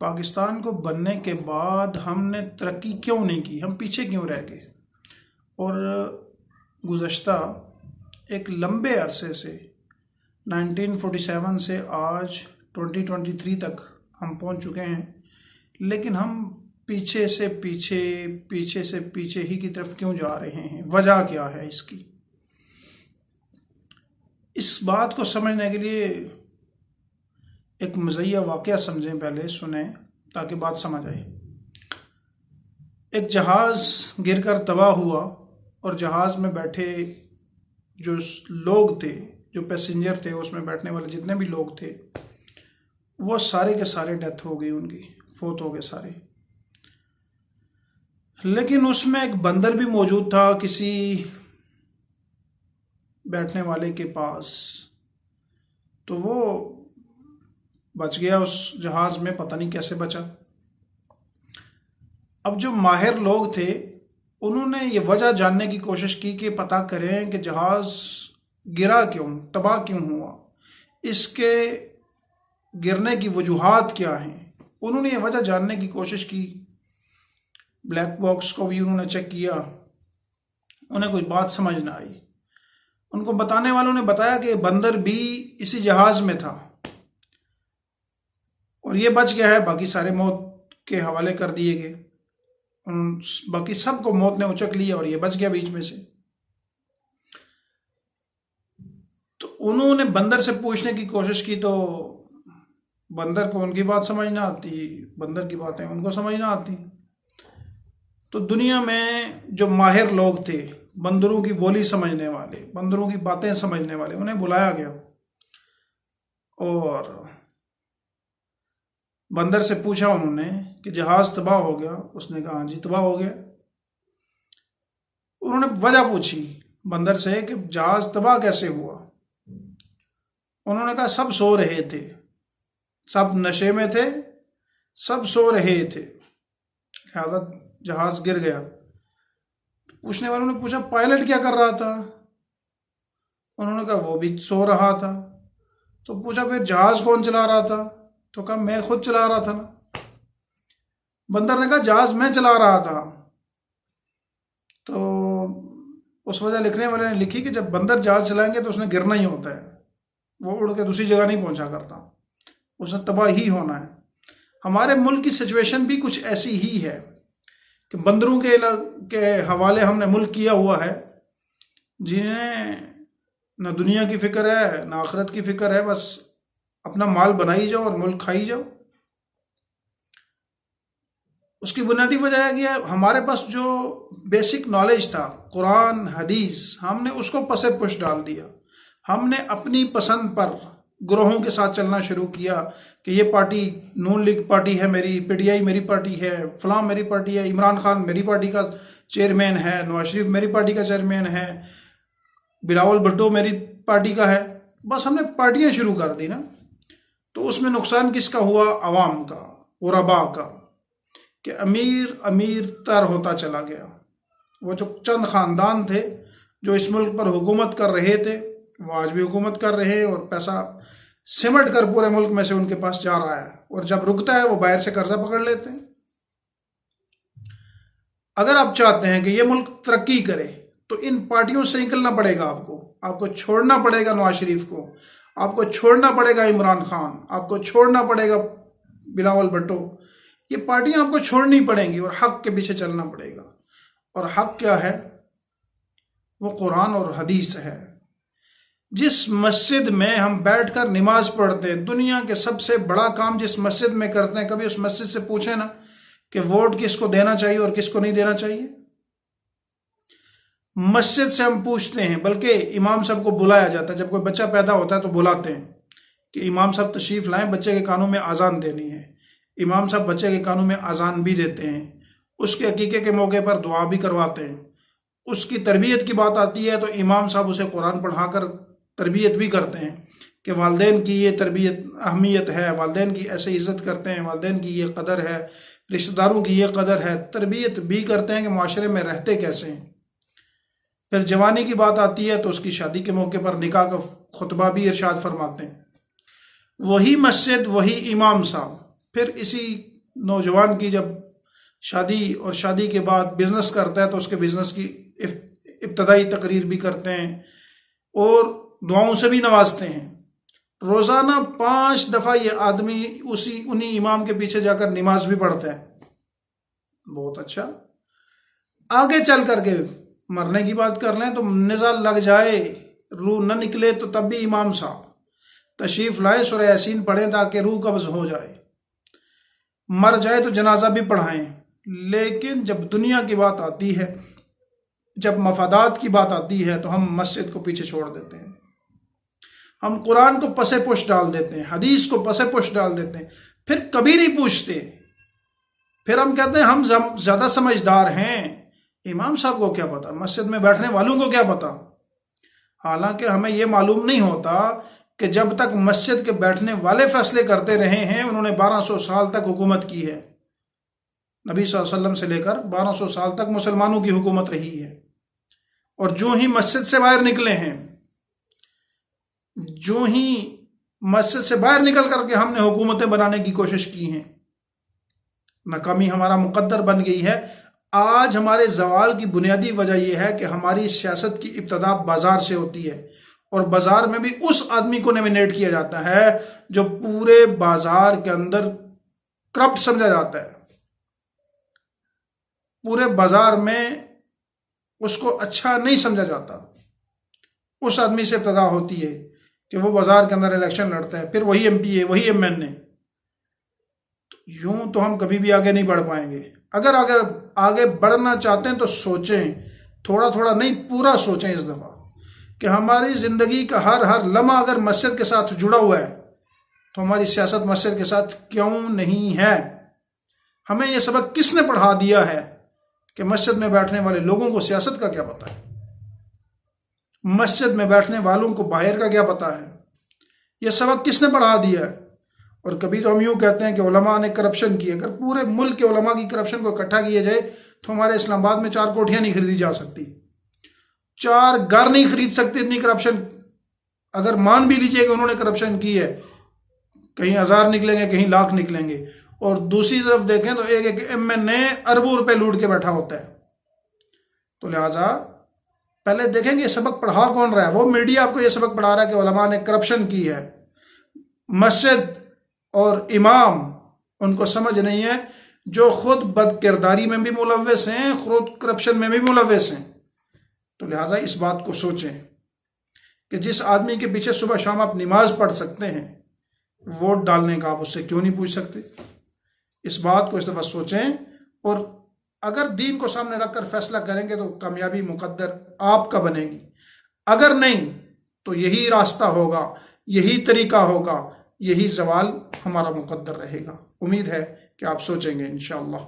पाकिस्तान को बनने के बाद हमने तरक्की क्यों नहीं की, हम पीछे क्यों रह गए। और गुज़श्ता एक लंबे अरसे से 1947 से आज 2023 तक हम पहुंच चुके हैं, लेकिन हम पीछे से पीछे ही की तरफ क्यों जा रहे हैं, वजह क्या है इसकी। इस बात को समझने के लिए एक मज़य्या वाक़या समझें, पहले सुने ताकि बात समझ आए। एक जहाज़ गिरकर तबाह हुआ और जहाज़ में बैठे जो लोग थे, जो पैसेंजर थे, उसमें बैठने वाले जितने भी लोग थे, वो सारे के सारे डेथ हो गई, उनकी फौत हो गए सारे। लेकिन उसमें एक बंदर भी मौजूद था किसी बैठने वाले के पास, तो वो बच गया उस जहाज में, पता नहीं कैसे बचा। अब जो माहिर लोग थे उन्होंने ये वजह जानने की कोशिश की कि पता करें कि जहाज गिरा क्यों, तबाह क्यों हुआ, इसके गिरने की वजूहात क्या हैं। उन्होंने ये वजह जानने की कोशिश की, ब्लैक बॉक्स को भी उन्होंने चेक किया, उन्हें कोई बात समझ ना आई। उनको बताने वालों ने बताया कि बंदर भी इसी जहाज में था और ये बच गया है, बाकी सारे मौत के हवाले कर दिए गए। बाकी सबको मौत ने उचक लिया और ये बच गया बीच में से। तो उन्होंने बंदर से पूछने की कोशिश की, तो बंदर को उनकी बात समझ ना आती, बंदर की बातें उनको समझ ना आती। तो दुनिया में जो माहिर लोग थे, बंदरों की बोली समझने वाले, बंदरों की बातें समझने वाले, उन्हें बुलाया गया और बंदर से पूछा उन्होंने कि जहाज तबाह हो गया। उसने कहा हाँ जी तबाह हो गया। उन्होंने वजह पूछी बंदर से कि जहाज तबाह कैसे हुआ। उन्होंने कहा सब सो रहे थे, सब नशे में थे, सब सो रहे थे, लिहाजा जहाज गिर गया। पूछने वालों ने पूछा पायलट क्या कर रहा था। उन्होंने कहा वो भी सो रहा था। तो पूछा फिर जहाज कौन चला रहा था। तो कहा मैं खुद चला रहा था ना। बंदर ने कहा जहाज मैं चला रहा था। तो उस वजह लिखने वाले ने लिखी कि जब बंदर जहाज चलाएंगे तो उसने गिरना ही होता है, वो उड़ के दूसरी जगह नहीं पहुंचा करता, उसने तबाह ही होना है। हमारे मुल्क की सिचुएशन भी कुछ ऐसी ही है कि बंदरों के हवाले हमने मुल्क किया हुआ है, जिन्हें न दुनिया की फिक्र है न आखिरत की फिक्र है, बस अपना माल बनाई जाओ और मुल्क खाई जाओ। उसकी बुनियादी वजह है कि हमारे पास जो बेसिक नॉलेज था, कुरान हदीस, हमने उसको पसे पुश डाल दिया। हमने अपनी पसंद पर ग्रोहों के साथ चलना शुरू किया कि ये पार्टी नून लीग पार्टी है मेरी, पीटीआई मेरी पार्टी है, फलां मेरी पार्टी है, इमरान खान मेरी पार्टी का चेयरमैन है, नवाज शरीफ मेरी पार्टी का चेयरमैन है, बिलावल भुट्टो मेरी पार्टी का है। बस हमने पार्टियां शुरू कर दी ना। तो उसमें नुकसान किसका हुआ? अवाम का, गुरबा का, कि अमीर अमीर तर होता चला गया। वो जो चंद खानदान थे जो इस मुल्क पर हुकूमत कर रहे थे, वो आज भी हुकूमत कर रहे हैं और पैसा सिमट कर पूरे मुल्क में से उनके पास जा रहा है, और जब रुकता है वो बाहर से कर्जा पकड़ लेते हैं। अगर आप चाहते हैं कि ये मुल्क तरक्की करे तो इन पार्टियों से निकलना पड़ेगा। आपको छोड़ना पड़ेगा नवाज शरीफ को, आपको छोड़ना पड़ेगा इमरान खान, आपको छोड़ना पड़ेगा बिलावल भुट्टो। ये पार्टियां आपको छोड़नी पड़ेंगी और हक के पीछे चलना पड़ेगा। और हक क्या है? वो कुरान और हदीस है। जिस मस्जिद में हम बैठकर नमाज पढ़ते हैं, दुनिया के सबसे बड़ा काम जिस मस्जिद में करते हैं, कभी उस मस्जिद से पूछे ना कि वोट किसको देना चाहिए और किसको नहीं देना चाहिए। मस्जिद से हम पूछते हैं, बल्कि इमाम साहब को बुलाया जाता है। जब कोई बच्चा पैदा होता है तो बुलाते हैं कि इमाम साहब तशरीफ लाएं, बच्चे के कानों में आज़ान देनी है। इमाम साहब बच्चे के कानों में आज़ान भी देते हैं, उसके अकीके के मौके पर दुआ भी करवाते हैं। उसकी तरबियत की बात आती है तो इमाम साहब उसे कुरान पढ़ाकर तरबियत भी करते हैं कि वालिदैन की ये तरबियत अहमियत है, वालिदैन की ऐसे इज़्ज़त करते हैं, वालिदैन की ये कदर है, रिश्तेदारों की ये कदर है। तरबियत भी करते हैं कि माशरे में रहते कैसे हैं। फिर जवानी की बात आती है तो उसकी शादी के मौके पर निकाह का खुतबा भी इरशाद फरमाते हैं। वही मस्जिद, वही इमाम साहब फिर इसी नौजवान की जब शादी और शादी के बाद बिजनेस करता है तो उसके बिजनेस की इब्तदाई तकरीर भी करते हैं और दुआओं से भी नवाजते हैं। रोजाना 5 दफा ये आदमी उन्हीं इमाम के पीछे जाकर नमाज भी पढ़ता है। बहुत अच्छा। आगे चल करके मरने की बात कर लें तो निज़ाल लग जाए, रूह न निकले, तो तब भी इमाम साहब तशरीफ लाए, सूरह यासीन पढ़ें ताकि रूह कब्ज हो जाए। मर जाए तो जनाजा भी पढ़ाएं। लेकिन जब दुनिया की बात आती है, जब मफादात की बात आती है, तो हम मस्जिद को पीछे छोड़ देते हैं, हम कुरान को पसे पुश डाल देते हैं, हदीस को पसे पुश डाल देते हैं, फिर कभी नहीं पूछते। फिर हम कहते हैं हम ज्यादा समझदार हैं, इमाम साहब को क्या पता, मस्जिद में बैठने वालों को क्या पता। हालांकि हमें यह मालूम नहीं होता कि जब तक मस्जिद के बैठने वाले फैसले करते रहे हैं, उन्होंने 1200 साल तक हुकूमत की है। नबी सल्लल्लाहु अलैहि वसल्लम से लेकर 1200 साल तक मुसलमानों की हुकूमत रही है। और जो ही मस्जिद से बाहर निकले हैं, जो ही मस्जिद से बाहर निकल करके हमने हुकूमतें बनाने की कोशिश की हैं, नाकामी हमारा मुकद्दर बन गई है। आज हमारे जवाल की बुनियादी वजह यह है कि हमारी सियासत की इब्तदा बाजार से होती है, और बाजार में भी उस आदमी को नॉमिनेट किया जाता है जो पूरे बाजार के अंदर करप्ट समझा जाता है। पूरे बाजार में उसको अच्छा नहीं समझा जाता। उस आदमी से इब्तदा होती है कि वो बाजार के अंदर इलेक्शन लड़ता है, फिर वही एमपी है, वही एमएनए। यूं तो हम कभी भी आगे नहीं बढ़ पाएंगे। अगर आगे बढ़ना चाहते हैं तो सोचें, थोड़ा थोड़ा नहीं, पूरा सोचें इस दफा कि हमारी जिंदगी का हर लम्हा अगर मस्जिद के साथ जुड़ा हुआ है तो हमारी सियासत मस्जिद के साथ क्यों नहीं है। हमें यह सबक किसने पढ़ा दिया है कि मस्जिद में बैठने वाले लोगों को सियासत का क्या पता है, मस्जिद में बैठने वालों को बाहर का क्या पता है। यह सबक किसने पढ़ा दिया है। और कभी तो हम यूं कहते हैं कि उलमा ने करप्शन की। अगर पूरे मुल्क के उलमा की करप्शन को इकट्ठा किया जाए तो हमारे इस्लामाबाद में 4 कोठियां नहीं खरीदी जा सकती, 4 घर नहीं खरीद सकते, इतनी करप्शन। अगर मान भी लीजिए कि उन्होंने करप्शन की है, कहीं 1000 निकलेंगे, कहीं लाख निकलेंगे। और दूसरी तरफ देखें तो एक एमएनए अरबों रुपए लूट के बैठा होता है। तो लिहाजा पहले देखेंगे सबक पढ़ा कौन रहा है। वो मीडिया आपको यह सबक पढ़ा रहा है कि उलमा ने करप्शन की है। मस्जिद और इमाम उनको समझ नहीं है, जो खुद बदकिरदारी में भी मुलव्वस हैं, खुद करप्शन में भी मुलव्वस हैं। तो लिहाजा इस बात को सोचें कि जिस आदमी के पीछे सुबह शाम आप नमाज पढ़ सकते हैं, वोट डालने का आप उससे क्यों नहीं पूछ सकते। इस बात को इस दफा सोचें, और अगर दीन को सामने रखकर फैसला करेंगे तो कामयाबी मुकद्दर आपका बनेगी। अगर नहीं तो यही रास्ता होगा, यही तरीका होगा, यही जवाल हमारा मुकद्दर रहेगा। उम्मीद है कि आप सोचेंगे इंशाअल्लाह।